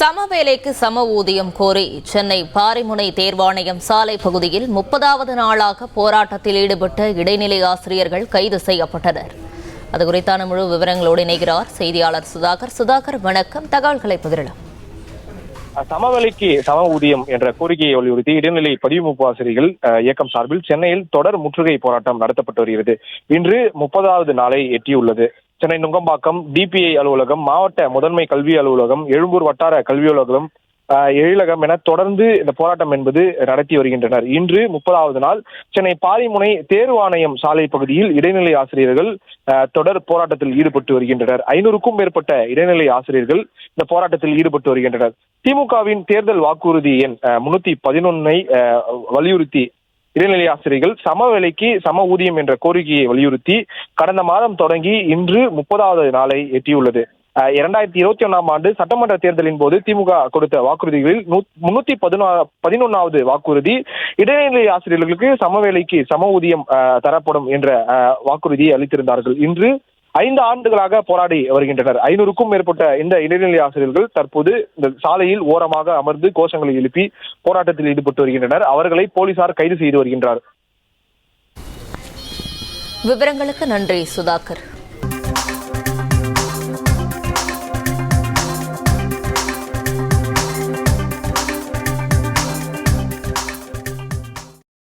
சம வேலைக்கு சம ஊதியம் கோரி சென்னை பாரிமுனை தேர்வாணையம் சாலை பகுதியில் 30வது நாளாக போராட்டத்தில் ஈடுபட்ட இடைநிலை ஆசிரியர்கள் கைது செய்யப்பட்டனர். அது குறித்தான முழு விவரங்களோடு இணைகிறார் செய்தியாளர் சுதாகர். சுதாகர், வணக்கம். தகவல்களை பகிரலாம். சமவேலைக்கு சம ஊதியம் என்ற கோரிக்கையை வலியுறுத்தி இடைநிலை பதிவுமுப்பு ஆசிரியர்கள் இயக்கம் சார்பில் சென்னையில் தொடர் முற்றுகை போராட்டம் நடத்தப்பட்டு வருகிறது. இன்று 30வது நாளை எட்டியுள்ளது. சென்னை நுங்கம்பாக்கம் டிபிஐ அலுவலகம், மாவட்ட முதன்மை கல்வி அலுவலகம், எழும்பூர் வட்டார கல்வி அலுவலகம், எழிலகம் என தொடர்ந்து இந்த போராட்டம் என்பது நடத்தி வருகின்றனர். இன்று 30வது நாள் சென்னை பாரிமுனை தேர்வாணையம் சாலை பகுதியில் இடைநிலை ஆசிரியர்கள் தொடர் போராட்டத்தில் ஈடுபட்டு வருகின்றனர். 500க்கும் மேற்பட்ட இடைநிலை ஆசிரியர்கள் இந்த போராட்டத்தில் ஈடுபட்டு வருகின்றனர். திமுகவின் தேர்தல் வாக்குறுதி எண் 311 வலியுறுத்தி இடைநிலை ஆசிரியர்கள் சம வேலைக்கு சம ஊதியம் என்ற கோரிக்கையை வலியுறுத்தி கடந்த மாதம் தொடங்கி இன்று 30வது நாளை எட்டியுள்ளது. 2021ஆம் ஆண்டு சட்டமன்ற தேர்தலின் போது திமுக கொடுத்த வாக்குறுதிகளில் 311வது வாக்குறுதி இடைநிலை ஆசிரியர்களுக்கு சம வேலைக்கு சம ஊதியம் தரப்படும் என்ற வாக்குறுதியை அளித்திருந்தார்கள். இன்று 5 ஆண்டுகளாக போராடி வருகின்றனர். 500க்கும் மேற்பட்ட இந்த இடைநிலை ஆசிரியர்கள் தற்போது இந்த சாலையில் ஓரமாக அமர்ந்து கோஷங்களை எழுப்பி போராட்டத்தில் ஈடுபட்டு வருகின்றனர். அவர்களை போலீசார் கைது செய்து வருகின்றனர். விவரங்களுக்கு நன்றி சுதாகர்.